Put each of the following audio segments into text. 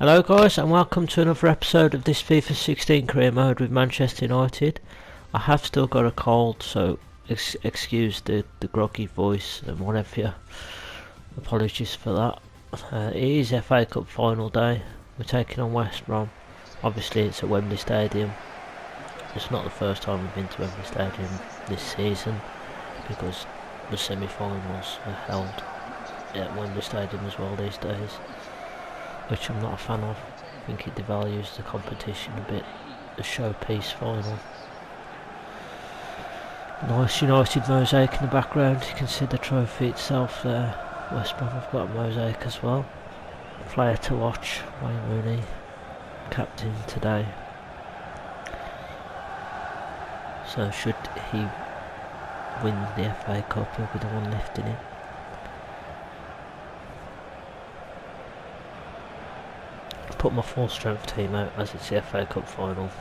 Hello guys, and welcome to another episode of this FIFA 16 career mode with Manchester United. I have still got a cold, so excuse the groggy voice and whatever. Apologies for that. It is FA Cup final day. We're taking on West Brom. Obviously it's at Wembley Stadium. It's not the first time we've been to Wembley Stadium this season, because the semi-finals are held at Wembley Stadium as well these days, which I'm not a fan of. I think it devalues the competition a bit. The showpiece final. Nice United mosaic in the background. You can see the trophy itself there. West Brom have got a mosaic as well. Player to watch, Wayne Rooney, captain today. So should he win the FA Cup, he'll be the one lifting it. Put my full strength team out as it's the FA Cup final.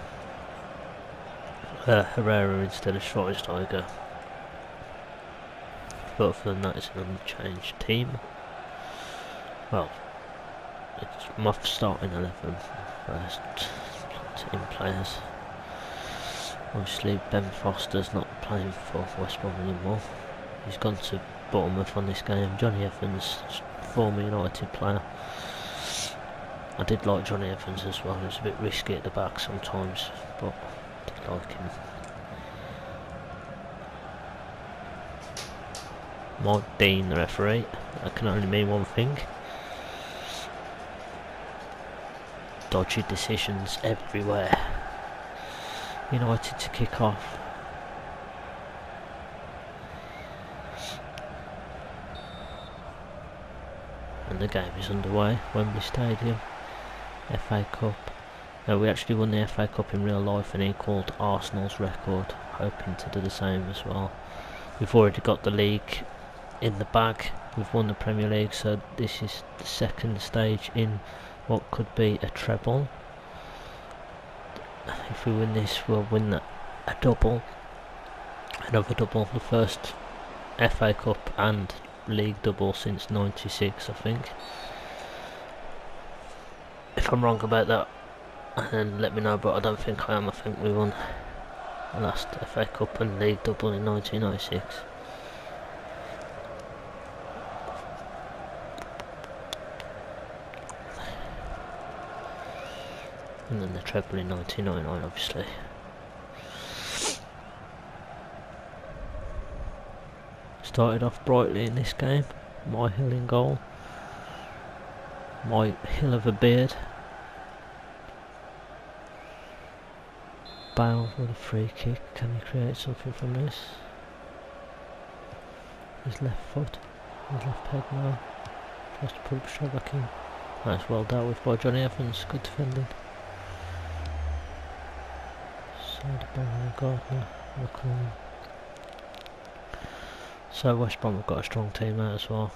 Herrera instead of Schweinsteiger. But other than that, it's an unchanged team. Well, it's my starting 11 first team players. Obviously Ben Foster's not playing for West Brom anymore. He's gone to Bournemouth on this game. Johnny Evans, former United player. I did like Johnny Evans as well. He was a bit risky at the back sometimes, but I did like him. Mike Dean, the referee. That can only mean one thing. Dodgy decisions everywhere. United to kick off. And the game is underway. Wembley Stadium. FA Cup. We actually won the FA Cup in real life and equalled Arsenal's record, hoping to do the same as well. We've already got the league in the bag. We've won the Premier League, so this is the second stage in what could be a treble. If we win this, we'll win a double, another double, the first FA Cup and league double since '96, I think. If I'm wrong about that, then let me know, but I don't think I am. I think we won the last FA Cup and league double in 1996. And then the treble in 1999, obviously. Started off brightly in this game. My Hill in goal. My hill of a beard. Bale with a free kick. Can he create something from this? His left foot. His left peg now. Tries to put up straight back in. That's well dealt with by Johnny Evans. Good defending. Side ball on Gardner. So West Brom have got a strong team there as well.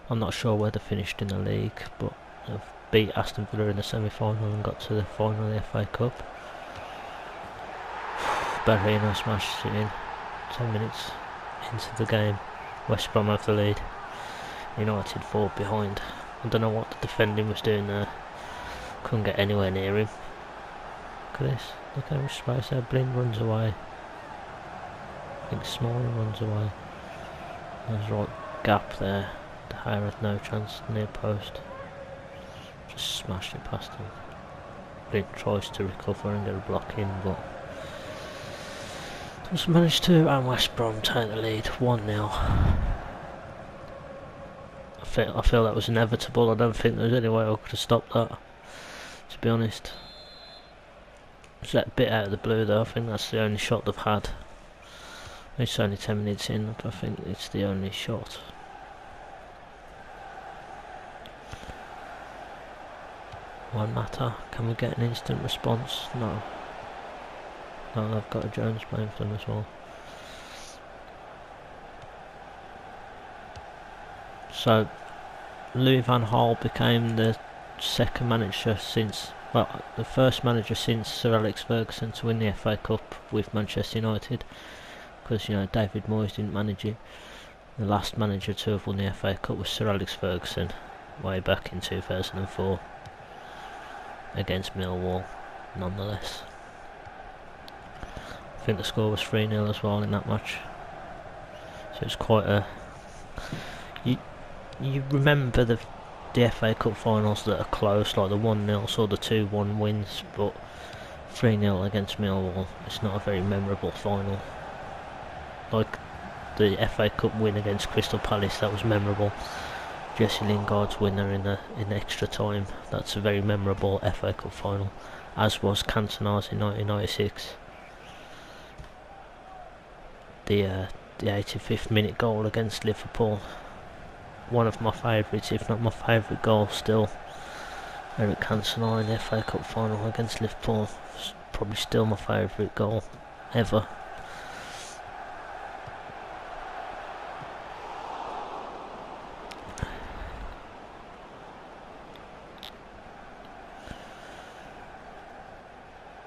I'm not sure where they finished in the league, but they've beat Aston Villa in the semi-final and got to the final of the FA Cup. Berrino smashed it in. 10 minutes into the game, West Brom have the lead. United fall behind. I don't know what the defending was doing there. Couldn't get anywhere near him. Look at this. Look how much space there. Blind runs away. I think Smalling runs away. There's a right gap there. De Gea had no chance near post. Just smashed it past him. Blind tries to recover and get a block in, but doesn't manage to. And West Brom take the lead 1-0. I feel that was inevitable. I don't think there was any way I could have stopped that, to be honest. It's that bit out of the blue though. I think that's the only shot they've had. It's only 10 minutes in, but I think it's the only shot. Won't matter. Can we get an instant response? No. No, they've got a Jones playing for them as well. So Louis van Gaal became the second manager since, well, the first manager since Sir Alex Ferguson to win the FA Cup with Manchester United. Because, you know, David Moyes didn't manage it. The last manager to have won the FA Cup was Sir Alex Ferguson. way back in 2004 against Millwall, nonetheless. I think the score was 3-0 as well in that match. So it's quite a... You remember the FA Cup finals that are close, like the 1-0 or the 2-1 wins, but 3-0 against Millwall, it's not a very memorable final. Like the FA Cup win against Crystal Palace, that was memorable. Jesse Lingard's winner in extra time, that's a very memorable FA Cup final, as was Cantona's in 1996. The 85th minute goal against Liverpool, one of my favourites, if not my favourite goal still. Eric Cantona in the FA Cup final against Liverpool, probably still my favourite goal ever.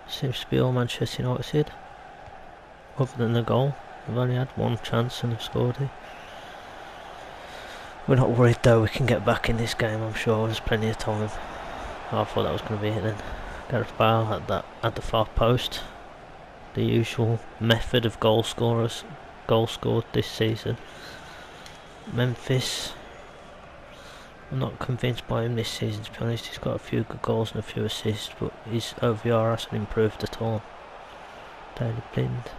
Seems to be all Manchester United, other than the goal. They've only had one chance and they've scored it. We're not worried though, we can get back in this game, I'm sure. There's plenty of time. I thought that was going to be it then. Gareth Bale at the far post. The usual method of goal scored this season. Memphis, I'm not convinced by him this season, to be honest. He's got a few good goals and a few assists, but his OVR hasn't improved at all. Daily Blind.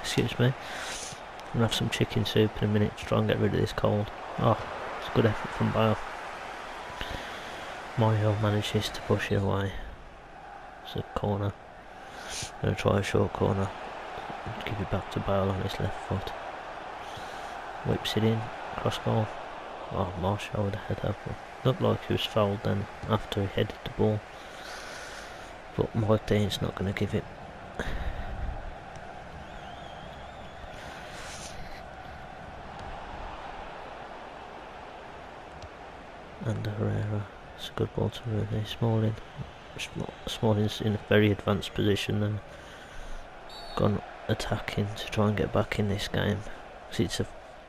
Excuse me. I'm going to have some chicken soup in a minute to try and get rid of this cold. Oh, it's a good effort from Bale. Mayo manages to push it away. It's a corner. I'm going to try a short corner. Give it back to Bale on his left foot. Whips it in. Cross goal. Oh, Marshall with a header. Looked like he was fouled then after he headed the ball. But Mike Dean's not going to give it. And Herrera, it's a good ball to Rooney. Smalling's in a very advanced position then. Gone attacking to try and get back in this game. Because it's a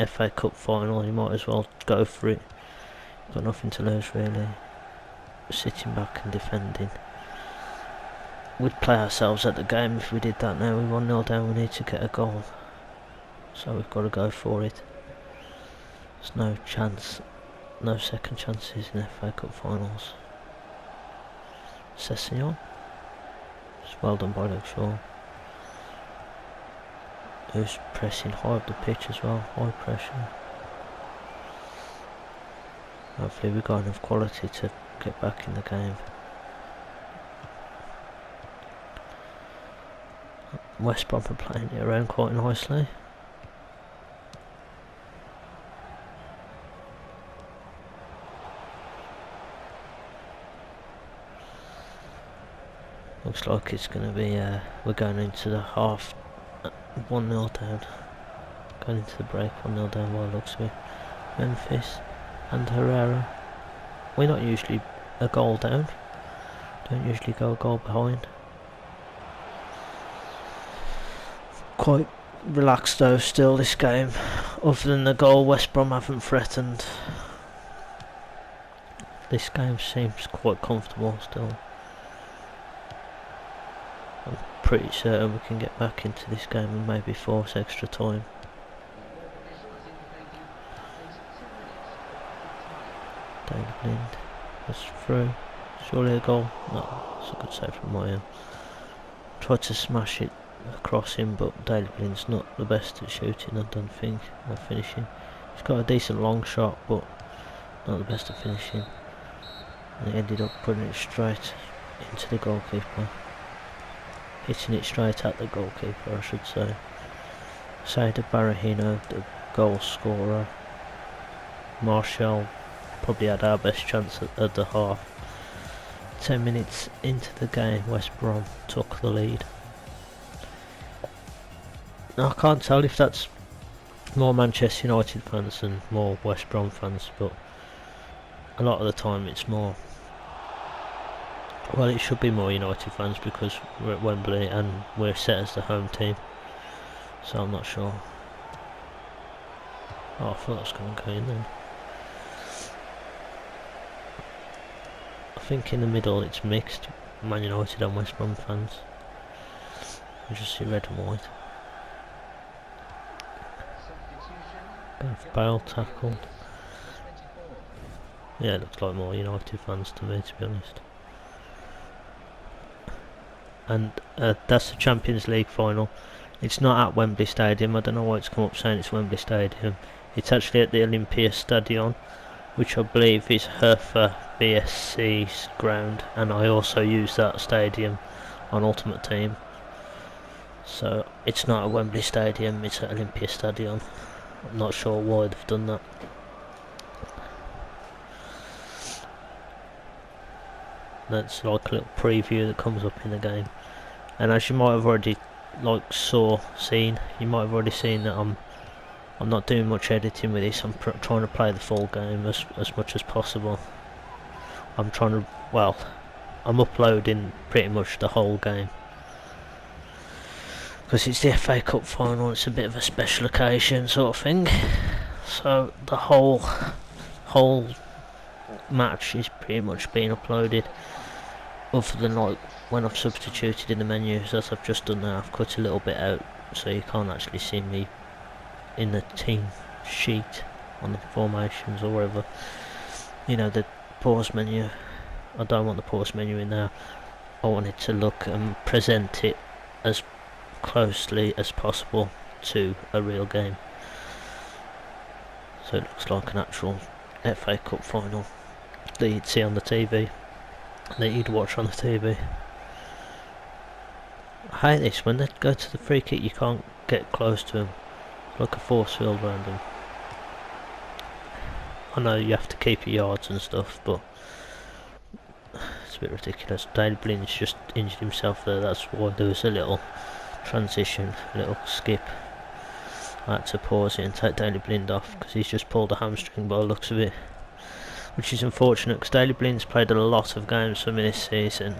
FA Cup final, you might as well go for it. Got nothing to lose really. Sitting back and defending. We'd play ourselves at the game if we did that now. We're 1-0 down, we need to get a goal. So we've got to go for it. There's no chance. No second chances in FA Cup finals. Sessegnon. It's well done by Luke Shaw. Who's pressing high up the pitch as well. High pressure. Hopefully we've got enough quality to get back in the game. West Brom are playing it around quite nicely. Looks like it's going to be, we're going into the half 1-0 down. Going into the break 1-0 down by the looks of it. Memphis and Herrera. We're not usually a goal down. Don't usually go a goal behind. Quite relaxed though still this game. Other than the goal, West Brom haven't threatened. This game seems quite comfortable still. I'm pretty certain we can get back into this game and maybe force extra time. Daily Blind. That's through. Surely a goal? No, it's a good save from Mayo. Tried to smash it across him, but Daily Blind's not the best at shooting, I don't think, or finishing. He's got a decent long shot, but not the best at finishing. And he ended up putting it straight into the goalkeeper. Hitting it straight at the goalkeeper, I should say. Saida Barahino, the goal scorer. Marshall probably had our best chance at the half. 10 minutes into the game, West Brom took the lead. Now, I can't tell if that's more Manchester United fans than more West Brom fans, but a lot of the time it's more... Well, it should be more United fans because we're at Wembley and we're set as the home team, so I'm not sure. Oh, I thought I was going to go in then. I think in the middle it's mixed, Man United and West Brom fans. You just see red and white. Gareth Bale tackled. Yeah, it looks like more United fans to me, to be honest. And that's the Champions League final. It's not at Wembley Stadium. I don't know why it's come up saying it's Wembley Stadium. It's actually at the Olympia Stadium, which I believe is Hertha BSC's ground, and I also use that stadium on Ultimate Team. So it's not at Wembley Stadium, it's at Olympia Stadium. I'm not sure why they've done that. That's like a little preview that comes up in the game. And as you might have already seen, you might have already seen that I'm not doing much editing with this. I'm trying to play the full game as much as possible. I'm uploading pretty much the whole game. Because it's the FA Cup final, it's a bit of a special occasion sort of thing. So the whole match is pretty much being uploaded. Other than like when I've substituted in the menus, as I've just done now, I've cut a little bit out so you can't actually see me in the team sheet on the formations or whatever. You know, the pause menu. I don't want the pause menu in there. I want it to look and present it as closely as possible to a real game, so it looks like an actual FA Cup final that you'd see on the TV, that you'd watch on the TV. I hate this, when they go to the free kick you can't get close to them, like a force field around them. I know you have to keep your yards and stuff, but it's a bit ridiculous. Daley Blind's just injured himself there, that's why there was a little transition, a little skip. I had to pause it and take Daley Blind off because he's just pulled a hamstring by the looks of it, which is unfortunate because Daley Blind's played a lot of games for me this season,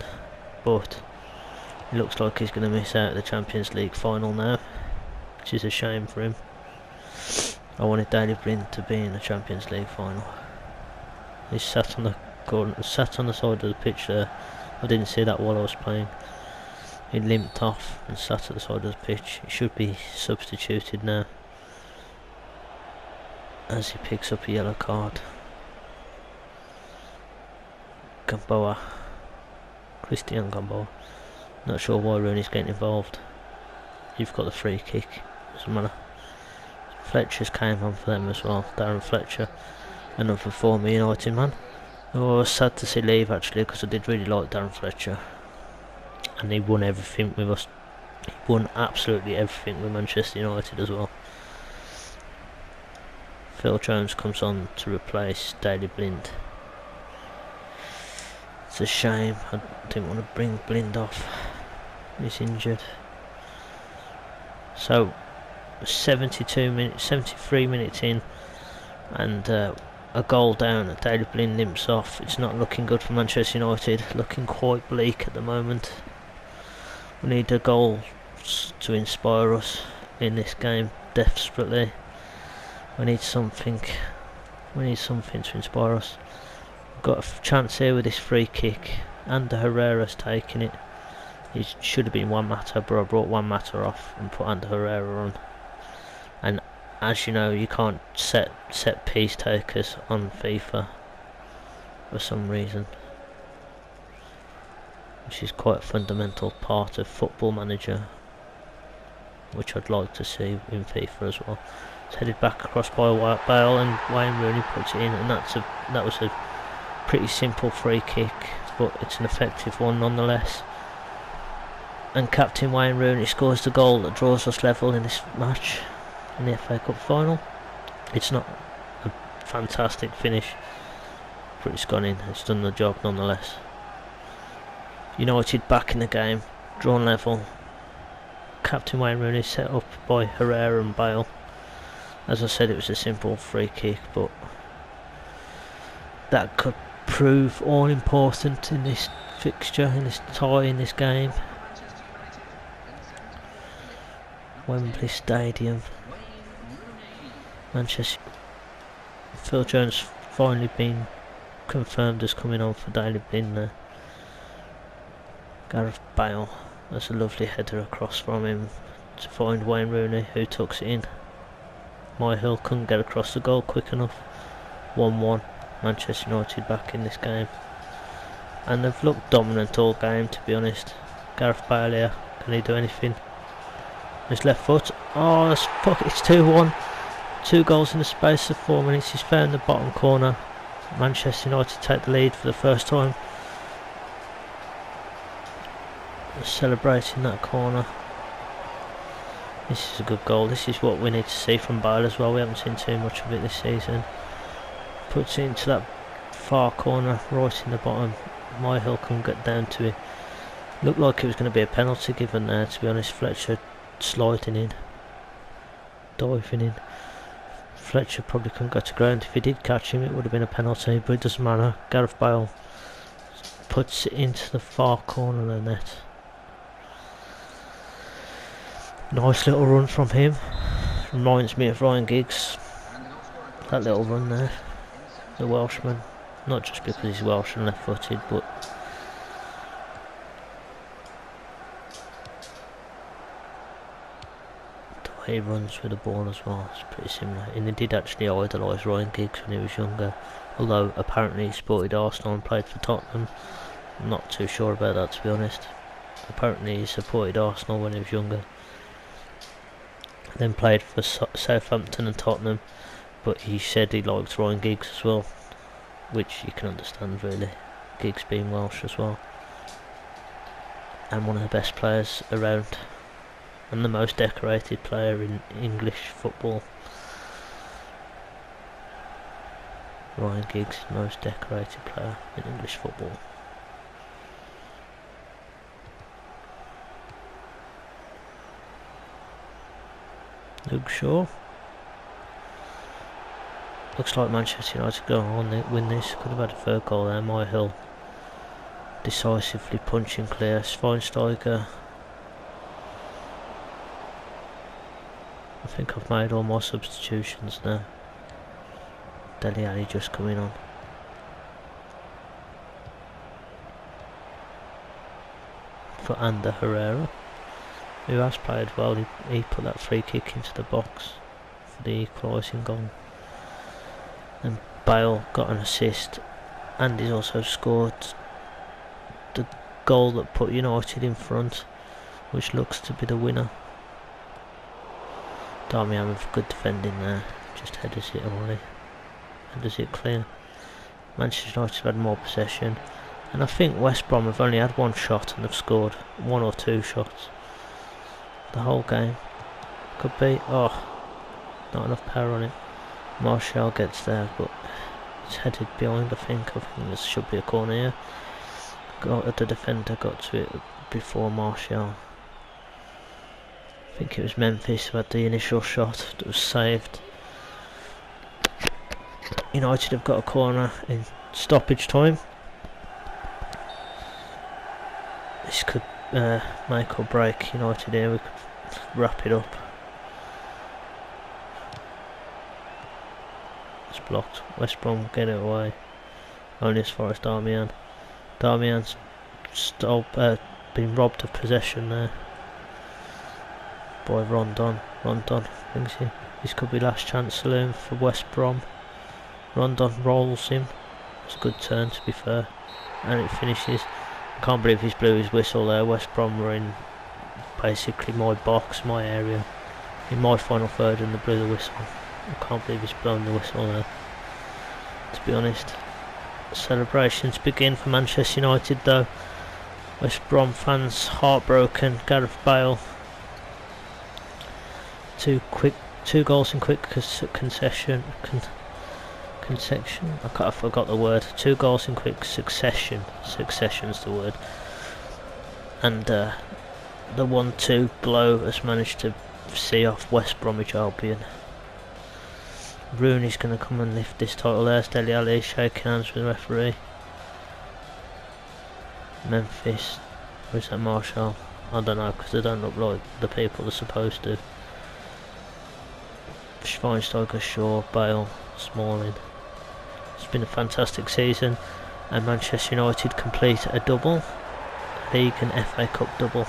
but it looks like he's going to miss out the Champions League final now, which is a shame for him. I wanted Daley Blind to be in the Champions League final. He sat on the corner, sat on the side of the pitch there. I didn't see that while I was playing. He limped off and sat at the side of the pitch. He should be substituted now, as he picks up a yellow card. Gamboa, Christian Gamboa. Not sure why Rooney's getting involved. You've got the free kick, doesn't matter. Fletcher's came on for them as well, Darren Fletcher, another former United man. Oh, I was sad to see leave actually, because I did really like Darren Fletcher. And he won everything with us. He won absolutely everything with Manchester United as well. Phil Jones comes on to replace Daley Blind. It's a shame, I didn't want to bring Blind off. He's injured. So 73 minutes in, and a goal down. Daley Blind limps off. It's not looking good for Manchester United, looking quite bleak at the moment. We need a goal to inspire us in this game desperately. We need something to inspire us. We've got a chance here with this free kick, and Herrera's taking it. It should have been Juan Mata, but I brought Juan Mata off and put Ander Herrera on. And as you know, you can't set piece takers on FIFA for some reason, which is quite a fundamental part of Football Manager, which I'd like to see in FIFA as well. It's headed back across by Bale, and Wayne Rooney puts it in, and that was a pretty simple free kick, but it's an effective one nonetheless. And Captain Wayne Rooney scores the goal that draws us level in this match in the FA Cup final. It's not a fantastic finish, but it's gone in. It's done the job nonetheless. United back in the game, drawn level. Captain Wayne Rooney set up by Herrera and Bale. As I said, it was a simple free kick, but that could prove all important in this fixture, in this tie, in this game. Wembley Stadium, Manchester Phil Jones finally been confirmed as coming on for Daily Blind there. Gareth Bale, that's a lovely header across from him to find Wayne Rooney, who tucks it in. Myhill couldn't get across the goal quick enough. 1-1, Manchester United back in this game. And they've looked dominant all game, to be honest. Gareth Bale here, can he do anything? His left foot, oh that's it's 2-1. 2 goals in the space of 4 minutes. He's found the bottom corner. Manchester United take the lead for the first time. They're celebrating that corner. This is a good goal. This is what we need to see from Bale as well. We haven't seen too much of it this season. Puts it into that far corner, right in the bottom. Myhill couldn't get down to it. Looked like it was going to be a penalty given there, to be honest. Fletcher sliding in, diving in. Fletcher probably couldn't go to ground. If he did catch him, it would have been a penalty, but it doesn't matter. Gareth Bale puts it into the far corner of the net. Nice little run from him. Reminds me of Ryan Giggs. That little run there. The Welshman. Not just because he's Welsh and left footed, but he runs with the ball as well. It's pretty similar, and he did actually idolise Ryan Giggs when he was younger, although apparently he supported Arsenal and played for Tottenham. I'm not too sure about that, to be honest. Apparently he supported Arsenal when he was younger, then played for Southampton and Tottenham, but he said he liked Ryan Giggs as well, which you can understand really, Giggs being Welsh as well, and one of the best players around, and the most decorated player in English football. Ryan Giggs, most decorated player in English football. Luke Shaw. Looks like Manchester United go on to win this. Could have had a third goal there. Myhill decisively punching clear. Schweinsteiger. I think I've made all my substitutions now. Dele Alli just coming on. For Ander Herrera, who has played well. He put that free kick into the box for the equalising goal. And Bale got an assist, and he's also scored the goal that put United in front, which looks to be the winner. Darmian with good defending there, just headers it away, headers it clear. Manchester United have had more possession, and I think West Brom have only had one shot and they've scored 1 or 2 shots the whole game. Could be, oh, not enough power on it. Martial gets there, but it's headed behind. I think this should be a corner here. The defender got to it before Martial. I think it was Memphis who had the initial shot that was saved. United have got a corner in stoppage time. This could make or break United here. We could wrap it up. It's blocked. West Brom get it away. Only as far as Darmian. Darmian's been robbed of possession there by Rondon. Rondon brings him. This could be last chance saloon for West Brom. Rondon rolls him. It's a good turn, to be fair, and it finishes. I can't believe he's blew his whistle there. West Brom were in basically my box, my area, in my final third, and they blew the whistle. I can't believe he's blown the whistle there, to be honest. Celebrations begin for Manchester United though. West Brom fans heartbroken. Gareth Bale, two goals in quick concession. I forgot the word. 2 goals in quick succession. Succession's the word. And the 1-2 blow has managed to see off West Bromwich Albion. Rooney's going to come and lift this title. There's Dele Alli shaking hands with the referee. Memphis. Where's that Martial? I don't know, because they don't look like the people they're supposed to. Schweinsteiger, Shaw, Bale, Smalling. been a fantastic season, and Manchester United complete a double, League and FA Cup double.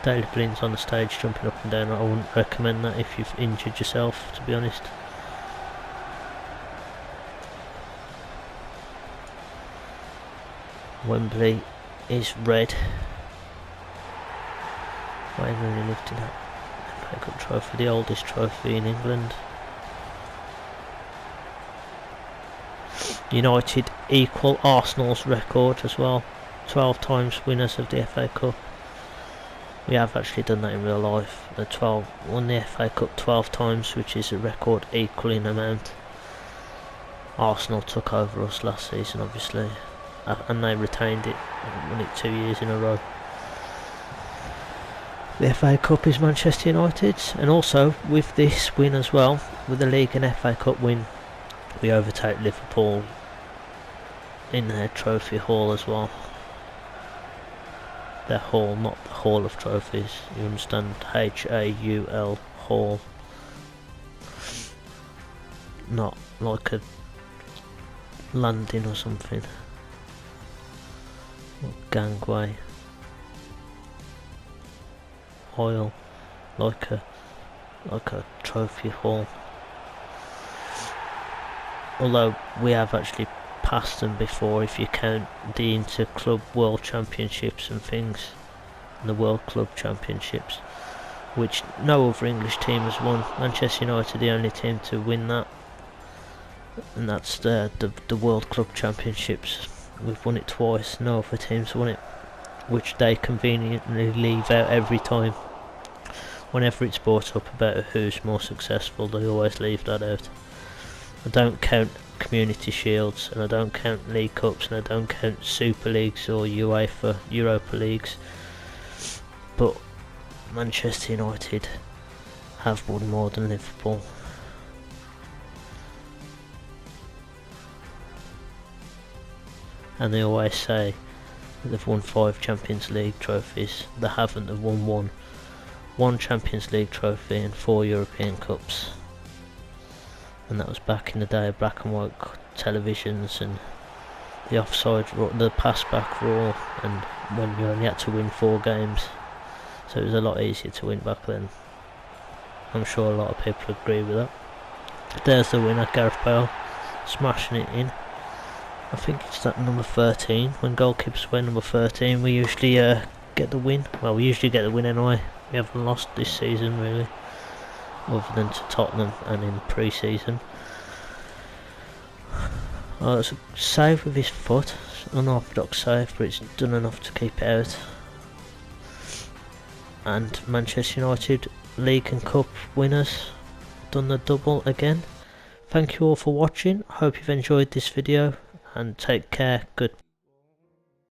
Daily Blind's on the stage jumping up and down. I wouldn't recommend that if you've injured yourself, to be honest. Wembley is red. Wayne Rooney lifting up the FA Cup trophy, the oldest trophy in England. United equal Arsenal's record as well, 12 times winners of the FA Cup. We have actually done that in real life. Won the FA Cup 12 times, which is a record equal in amount. Arsenal took over us last season, obviously, and they retained it, won it 2 years in a row. The FA Cup is Manchester United's, and also with this win as well, with the League and FA Cup win, we overtake Liverpool in their trophy haul as well. Their hall, not the Hall of Trophies, you understand, H-A-U-L, hall. Not like a landing or something. Or gangway. Oil, like a trophy hall. Although we have actually passed them before if you count the Inter-Club World Championships and things, and the World Club Championships, which no other English team has won. Manchester United are the only team to win that, and that's the World Club Championships. We've won it twice, no other teams won it, which they conveniently leave out every time. Whenever it's brought up about who's more successful, they always leave that out. I don't count Community Shields, and I don't count League Cups, and I don't count Super Leagues or UEFA Europa Leagues, but Manchester United have won more than Liverpool. And they always say that they've won 5 Champions League trophies. They haven't. They've won one Champions League trophy and 4 European Cups. And that was back in the day of black and white televisions and the offside, the pass back rule, and when you only had to win 4 games, so it was a lot easier to win back then. I'm sure a lot of people agree with that. There's the winner, Gareth Bale, smashing it in. I think it's that number 13. When goalkeepers wear number 13, we usually get the win. Well, we usually get the win anyway. We haven't lost this season really, other than to Tottenham and in pre-season. Oh, it's a save with his foot. It's an unorthodox save, but it's done enough to keep it out. And Manchester United, League and Cup winners, done the double again. Thank you all for watching. I hope you've enjoyed this video, and take care. Good.